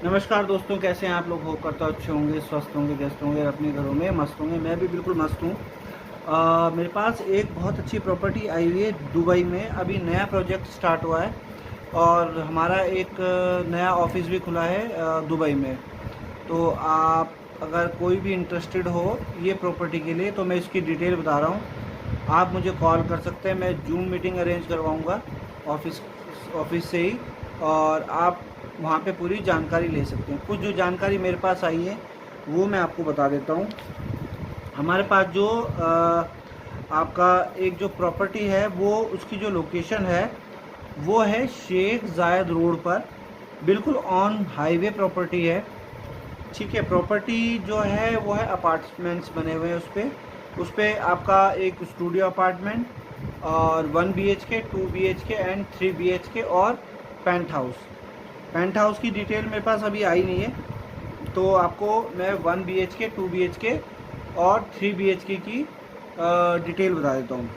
नमस्कार दोस्तों, कैसे हैं आप लोग। होप करता हूं अच्छे होंगे, स्वस्थ होंगे, व्यस्त होंगे, अपने घरों में मस्त होंगे। मैं भी बिल्कुल मस्त हूं। मेरे पास एक बहुत अच्छी प्रॉपर्टी आई हुई है दुबई में। अभी नया प्रोजेक्ट स्टार्ट हुआ है और हमारा एक नया ऑफिस भी खुला है दुबई में। तो आप अगर कोई भी इंटरेस्टेड हो ये प्रॉपर्टी के लिए, तो मैं इसकी डिटेल बता रहा हूँ। आप मुझे कॉल कर सकते हैं, मैं जूम मीटिंग अरेंज करवाऊँगा ऑफिस ऑफिस से ही, और आप वहाँ पे पूरी जानकारी ले सकते हैं। कुछ जो जानकारी मेरे पास आई है वो मैं आपको बता देता हूँ। हमारे पास जो आपका एक जो प्रॉपर्टी है, वो उसकी जो लोकेशन है वो है शेख जायद रोड पर, बिल्कुल ऑन हाईवे प्रॉपर्टी है। ठीक है, प्रॉपर्टी जो है वो है अपार्टमेंट्स बने हुए हैं उस पे आपका एक स्टूडियो अपार्टमेंट और 1 BHK, 2 BHK एंड 3 BHK और पेंट हाउस की डिटेल मेरे पास अभी आई नहीं है, तो आपको मैं 1 BHK, 2 BHK और 3 BHK की डिटेल बता देता हूँ।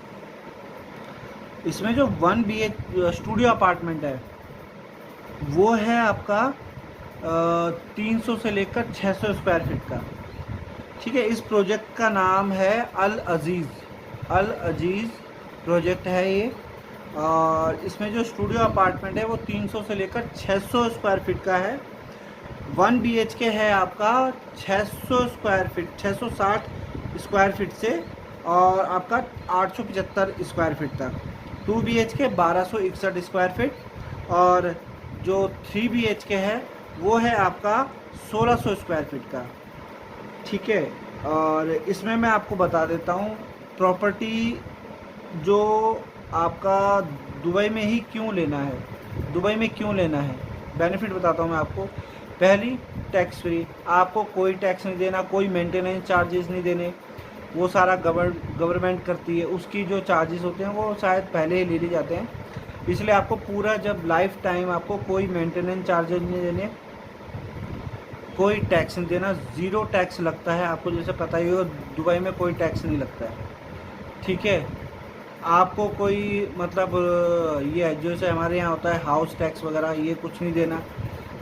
इसमें जो 1 BH स्टूडियो अपार्टमेंट है वो है आपका 300 से लेकर 600 स्क्वायर फीट का। ठीक है, इस प्रोजेक्ट का नाम है अल अजीज़ प्रोजेक्ट है ये। और इसमें जो स्टूडियो अपार्टमेंट है वो 300 से लेकर 600 स्क्वायर फीट का है। 1 BHK है आपका 600 स्क्वायर फीट, 660 स्क्वायर फीट से और आपका 875 स्क्वायर फीट तक। 2 BHK 1261 स्क्वायर फीट और जो 3 BHK है वो है आपका 1600 स्क्वायर फीट का। ठीक है, और इसमें मैं आपको बता देता हूँ प्रॉपर्टी जो आपका दुबई में ही क्यों लेना है, दुबई में क्यों लेना है, बेनिफिट बताता हूँ मैं आपको। पहली, टैक्स फ्री, आपको कोई टैक्स नहीं देना, कोई मेंटेनेंस चार्जेस नहीं देने, वो सारा गवर्नमेंट करती है। उसकी जो चार्जेस होते हैं वो शायद पहले ही ले लिए जाते हैं, इसलिए आपको पूरा जब लाइफ टाइम आपको कोई मेंटेनेंस चार्जेस नहीं देने, कोई टैक्स नहीं देना, ज़ीरो टैक्स लगता है। आपको जैसे पता ही हो दुबई में कोई टैक्स नहीं लगता है। ठीक है, आपको कोई मतलब ये है जैसे हमारे यहाँ होता है हाउस टैक्स वगैरह, ये कुछ नहीं देना।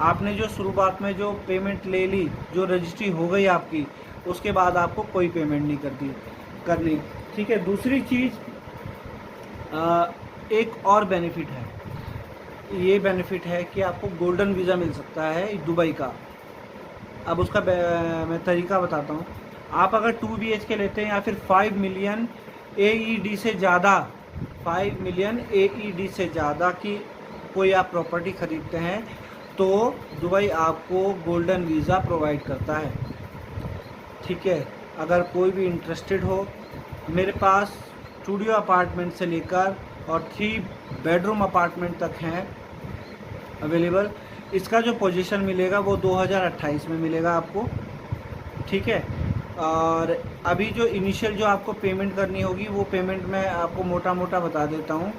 आपने जो शुरुआत में जो पेमेंट ले ली, जो रजिस्ट्री हो गई आपकी, उसके बाद आपको कोई पेमेंट नहीं करनी। ठीक है, दूसरी चीज़ एक और बेनिफिट है, ये बेनिफिट है कि आपको गोल्डन वीज़ा मिल सकता है दुबई का। अब उसका मैं तरीका बताता हूँ। आप अगर 2 BHK लेते हैं या फिर 5 मिलियन AED से ज़्यादा, 5 मिलियन AED से ज़्यादा की कोई आप प्रॉपर्टी ख़रीदते हैं, तो दुबई आपको गोल्डन वीज़ा प्रोवाइड करता है। ठीक है, अगर कोई भी इंटरेस्टेड हो, मेरे पास स्टूडियो अपार्टमेंट से लेकर और 3 बेडरूम अपार्टमेंट तक हैं अवेलेबल। इसका जो पोजीशन मिलेगा वो 2028 में मिलेगा आपको। ठीक है, और अभी जो इनिशियल जो आपको पेमेंट करनी होगी वो पेमेंट मैं आपको मोटा मोटा बता देता हूँ।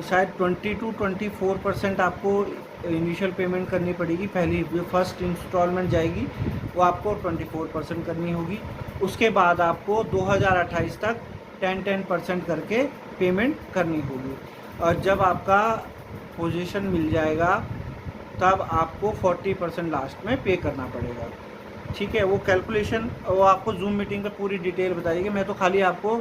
शायद 20 to 24% आपको इनिशियल पेमेंट करनी पड़ेगी। पहली जो फर्स्ट इंस्टॉलमेंट जाएगी वो आपको 24% करनी होगी। उसके बाद आपको 2028 तक 10% करके पेमेंट करनी होगी, और जब आपका पोजीशन मिल जाएगा तब आपको 40% लास्ट में पे करना पड़ेगा। ठीक है, वो कैलकुलेशन वो आपको जूम मीटिंग पे पूरी डिटेल बताइएगा। मैं तो खाली आपको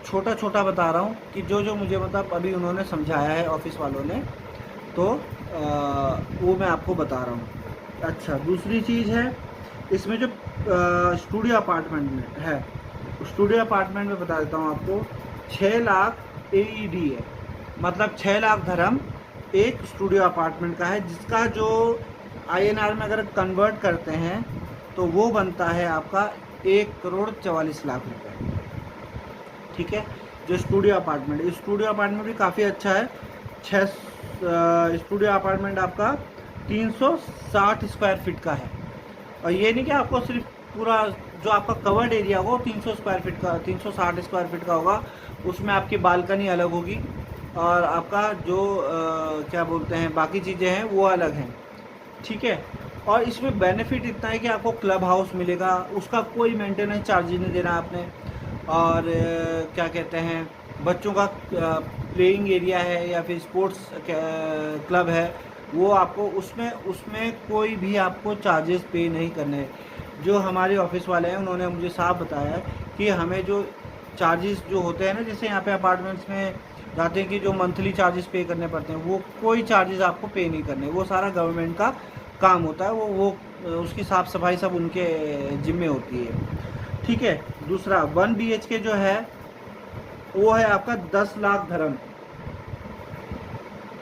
छोटा छोटा बता रहा हूँ कि जो जो मुझे मतलब अभी उन्होंने समझाया है ऑफिस वालों ने, तो वो मैं आपको बता रहा हूँ। अच्छा, दूसरी चीज़ है इसमें जो स्टूडियो अपार्टमेंट में है, स्टूडियो अपार्टमेंट में बता देता हूँ आपको। 6 लाख AED है, मतलब 6 लाख धर्म एक स्टूडियो अपार्टमेंट का है, जिसका जो INR में अगर कन्वर्ट करते हैं तो वो बनता है आपका 1 करोड़ 44 लाख रुपए। ठीक है, जो स्टूडियो अपार्टमेंट भी काफ़ी अच्छा है। 6 स्टूडियो अपार्टमेंट आपका 360 स्क्वायर फीट का है, और ये नहीं कि आपको सिर्फ पूरा जो आपका कवर्ड एरिया होगा 300 स्क्वायर फीट का, 360 स्क्वायर फीट का होगा। उसमें आपकी बालकनी अलग होगी और आपका जो क्या बोलते हैं बाकी चीज़ें हैं वो अलग हैं। ठीक है, और इसमें बेनिफिट इतना है कि आपको क्लब हाउस मिलेगा, उसका कोई मेंटेनेंस चार्ज नहीं देना आपने। और क्या कहते हैं, बच्चों का प्लेइंग एरिया है या फिर स्पोर्ट्स क्लब है, वो आपको उसमें उसमें कोई भी आपको चार्जेस पे नहीं करने हैं। जो हमारे ऑफिस वाले हैं उन्होंने मुझे साफ बताया है कि हमें जो चार्जेस जो होते हैं ना, जैसे यहाँ पे अपार्टमेंट्स में जाते हैं कि जो मंथली चार्जेस पे करने पड़ते हैं, वो कोई चार्जेस आपको पे नहीं करने, वो सारा गवर्नमेंट का काम होता है। वो उसकी साफ़ सफाई सब उनके जिम्मे होती है। ठीक है। दूसरा 1 BHK जो है वो है आपका 10 लाख धर्म।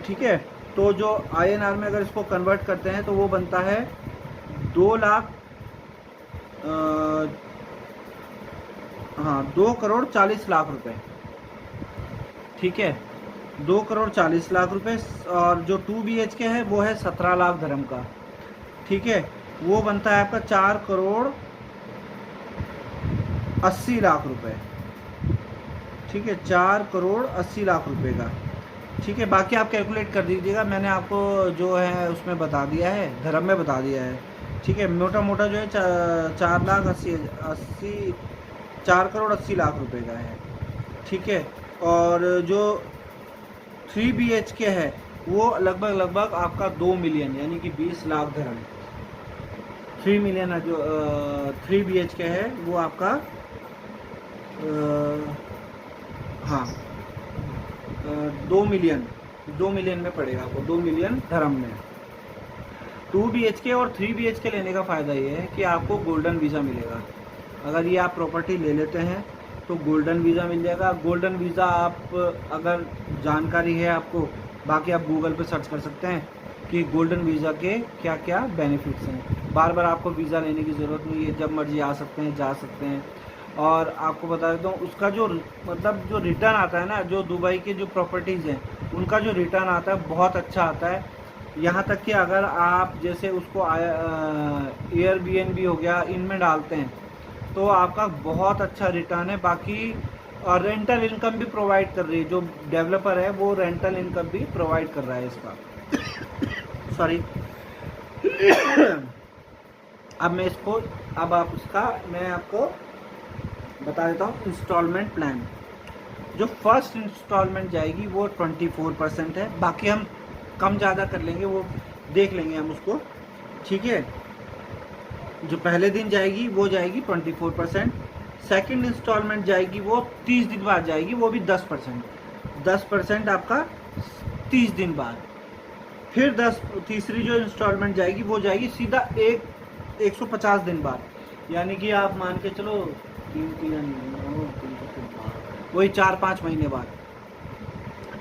ठीक है। तो जो INR में अगर इसको कन्वर्ट करते हैं तो वो बनता है 2 लाख हाँ 2 करोड़ 40 लाख रुपए। ठीक है। 2 करोड़ 40 लाख रुपए। और जो 2 BHK है वो है 17 लाख धर्म का। ठीक है। वो बनता है आपका 4 करोड़ 80 लाख रुपए। ठीक है। 4 करोड़ 80 लाख रुपए का। ठीक है। बाकी आप कैलकुलेट कर दीजिएगा, मैंने आपको जो है उसमें बता दिया है, धर्म में बता दिया है। ठीक है। मोटा मोटा जो है 4 करोड़ 80 लाख रुपए का है। ठीक है। और जो 3 BHK है वो लगभग आपका 2 मिलियन यानी कि 20 लाख धर्म। 3 मिलियन है जो 3 BHK है वो आपका हाँ 2 मिलियन में पड़ेगा आपको, 2 मिलियन धर्म में। 2 BHK और 3 BHK लेने का फ़ायदा ये है कि आपको गोल्डन वीज़ा मिलेगा। अगर ये आप प्रॉपर्टी ले लेते हैं तो गोल्डन वीज़ा मिल जाएगा। गोल्डन वीज़ा आप अगर जानकारी है आपको, बाकी आप गूगल पे सर्च कर सकते हैं कि गोल्डन वीज़ा के क्या क्या बेनिफिट्स हैं। बार बार आपको वीज़ा लेने की ज़रूरत नहीं है, जब मर्जी आ सकते हैं, जा सकते हैं। और आपको बता देता हूँ उसका जो मतलब जो रिटर्न आता है ना, जो दुबई के जो प्रॉपर्टीज़ हैं उनका जो रिटर्न आता है बहुत अच्छा आता है। यहाँ तक कि अगर आप जैसे उसको एयरबीएनबी हो गया इनमें डालते हैं तो आपका बहुत अच्छा रिटर्न है। बाकी रेंटल इनकम भी प्रोवाइड कर रही है, जो डेवलपर है वो रेंटल इनकम भी प्रोवाइड कर रहा है इसका। सॉरी। मैं आपको बता देता हूँ इंस्टॉलमेंट प्लान। जो फर्स्ट इंस्टॉलमेंट जाएगी वो 24% है, बाकी हम कम ज़्यादा कर लेंगे, वो देख लेंगे हम उसको। ठीक है। जो पहले दिन जाएगी वो जाएगी 24%। सेकंड इंस्टॉलमेंट जाएगी वो 30 दिन बाद जाएगी, वो भी 10% आपका 30 दिन बाद। फिर तीसरी जो इंस्टॉलमेंट जाएगी वो जाएगी सीधा 150 दिन बाद, यानी कि आप मान के चलो वही 4-5 महीने बाद।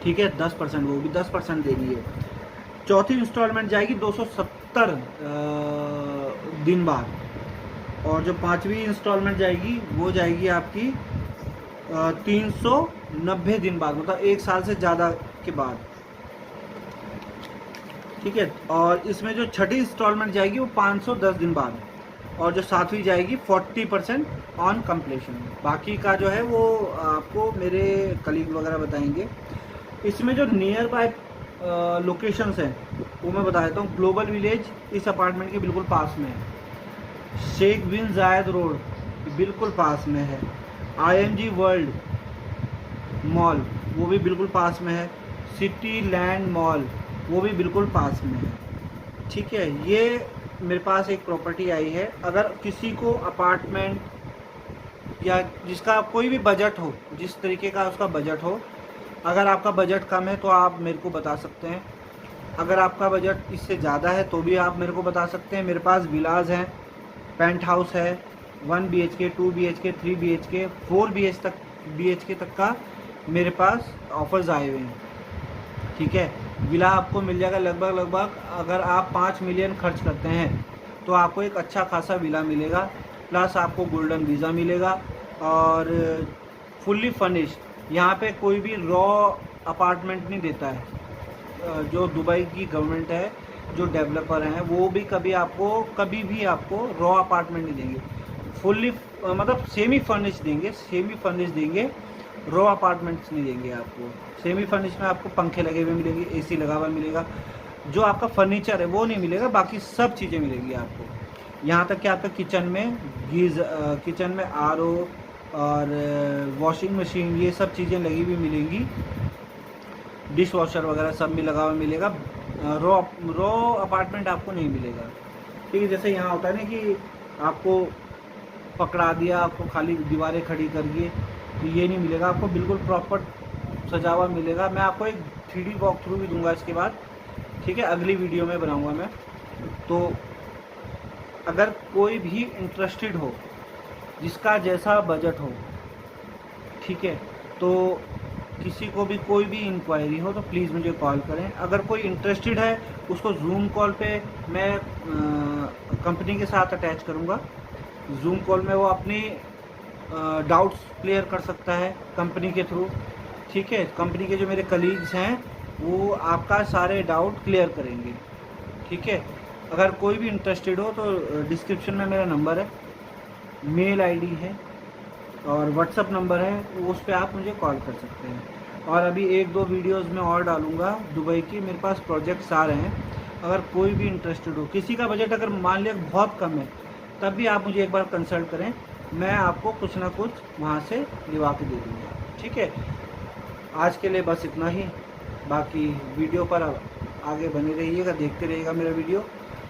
ठीक है। 10%, वो भी 10% देनी है। चौथी इंस्टॉलमेंट जाएगी 270 दिन बाद। और जो पांचवी इंस्टॉलमेंट जाएगी वो जाएगी आपकी 390 दिन बाद, मतलब 1 साल से ज़्यादा के बाद। ठीक है। और इसमें जो छठी इंस्टॉलमेंट जाएगी वो 510 दिन बाद। और जो सातवीं जाएगी 40% ऑन कंप्लीशन। बाकी का जो है वो आपको मेरे कलीग वगैरह बताएंगे। इसमें जो नियर बाय लोकेशंस हैं वो मैं बता देता हूँ। ग्लोबल विलेज इस अपार्टमेंट के बिल्कुल पास में है। शेख बिन जायद रोड बिल्कुल पास में है। IMG वर्ल्ड मॉल वो भी बिल्कुल पास में है। सिटी लैंड मॉल वो भी बिल्कुल पास में है। ठीक है। ये मेरे पास एक प्रॉपर्टी आई है। अगर किसी को अपार्टमेंट या जिसका कोई भी बजट हो, जिस तरीके का उसका बजट हो, अगर आपका बजट कम है तो आप मेरे को बता सकते हैं। अगर आपका बजट इससे ज़्यादा है तो भी आप मेरे को बता सकते हैं। मेरे पास विलाज हैं, पेंट हाउस है, 1 BHK 2 BHK 3 BHK 4 BHK तक का मेरे पास ऑफर्स आए हुए हैं। ठीक है। विला आपको मिल जाएगा लगभग अगर आप 5 मिलियन खर्च करते हैं तो आपको एक अच्छा खासा विला मिलेगा, प्लस आपको गोल्डन वीज़ा मिलेगा और फुल्ली फर्निश्ड। यहाँ पे कोई भी रॉ अपार्टमेंट नहीं देता है। जो दुबई की गवर्नमेंट है, जो डेवलपर हैं, वो भी कभी भी आपको रॉ अपार्टमेंट नहीं देंगे। फुल्ली मतलब सेमी फर्निश देंगे, रॉ अपार्टमेंट्स नहीं देंगे आपको। सेमी फर्निश में आपको पंखे लगे हुए मिलेंगे, AC लगा हुआ मिलेगा। जो आपका फर्नीचर है वो नहीं मिलेगा, बाकी सब चीज़ें मिलेंगी आपको। यहाँ तक कि आपका किचन में RO और वॉशिंग मशीन, ये सब चीज़ें लगी हुई मिलेंगी। डिश वॉशर वगैरह सब में लगा हुआ मिलेगा। रो अपार्टमेंट आपको नहीं मिलेगा। ठीक है, जैसे यहाँ होता है ना कि आपको पकड़ा दिया, आपको खाली दीवारें खड़ी करिए, तो ये नहीं मिलेगा आपको, बिल्कुल प्रॉपर सजा हुआ मिलेगा। मैं आपको एक 3D वॉक थ्रू भी दूंगा इसके बाद, ठीक है, अगली वीडियो में बनाऊंगा मैं। तो अगर कोई भी इंटरेस्टेड हो, जिसका जैसा बजट हो, ठीक है, तो किसी को भी कोई भी इंक्वायरी हो तो प्लीज़ मुझे कॉल करें। अगर कोई इंटरेस्टेड है उसको जूम कॉल पे मैं कंपनी के साथ अटैच करूँगा। जूम कॉल में वो अपनी डाउट्स क्लियर कर सकता है कंपनी के थ्रू, ठीक है। कंपनी के जो मेरे कलीग्स हैं वो आपका सारे डाउट क्लियर करेंगे, ठीक है। अगर कोई भी इंटरेस्टेड हो तो डिस्क्रिप्शन में मेरा नंबर है, मेल आईडी है और व्हाट्सअप नंबर है, उस पर आप मुझे कॉल कर सकते हैं। और अभी 1-2 वीडियोस में और डालूंगा दुबई की, मेरे पास प्रोजेक्ट्स आ रहे हैं। अगर कोई भी इंटरेस्टेड हो, किसी का बजट अगर मान लिया बहुत कम है, तब भी आप मुझे एक बार कंसल्ट करें, मैं आपको कुछ ना कुछ वहाँ से दिवा के दे दूँगा, ठीक है। आज के लिए बस इतना ही, बाकी वीडियो पर आगे बने रहिएगा, देखते रहिएगा मेरा वीडियो,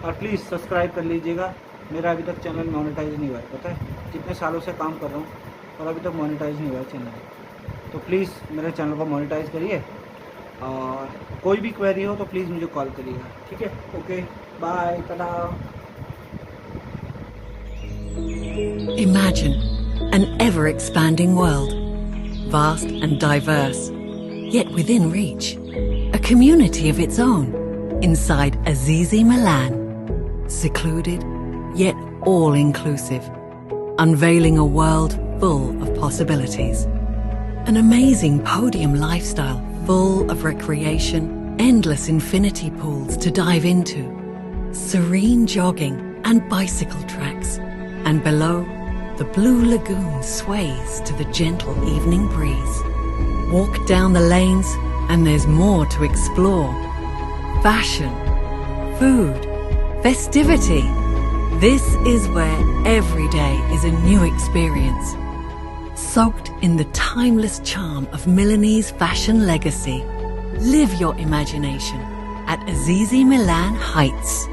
और प्लीज़ सब्सक्राइब कर लीजिएगा। मेरा अभी तक चैनल मोनेटाइज नहीं हुआ है, पता है, कितने सालों से काम कर रहा हूँ और अभी तक मोनेटाइज नहीं हुआ है चैनल। तो प्लीज़ मेरे चैनल को मोनेटाइज करिए, और कोई भी क्वेरी हो तो प्लीज़ मुझे कॉल करिएगा, ठीक है। Okay, bye, tata. Imagine an ever-expanding world, vast and diverse, yet within reach. A community of its own, inside Azizi Milan. Secluded, yet all-inclusive. Unveiling a world full of possibilities. An amazing podium lifestyle full of recreation, endless infinity pools to dive into. Serene jogging and bicycle tracks. And below, the blue lagoon sways to the gentle evening breeze. Walk down the lanes and there's more to explore. Fashion, food, festivity. This is where every day is a new experience. Soaked in the timeless charm of Milanese fashion legacy. Live your imagination at Azizi Milan Heights.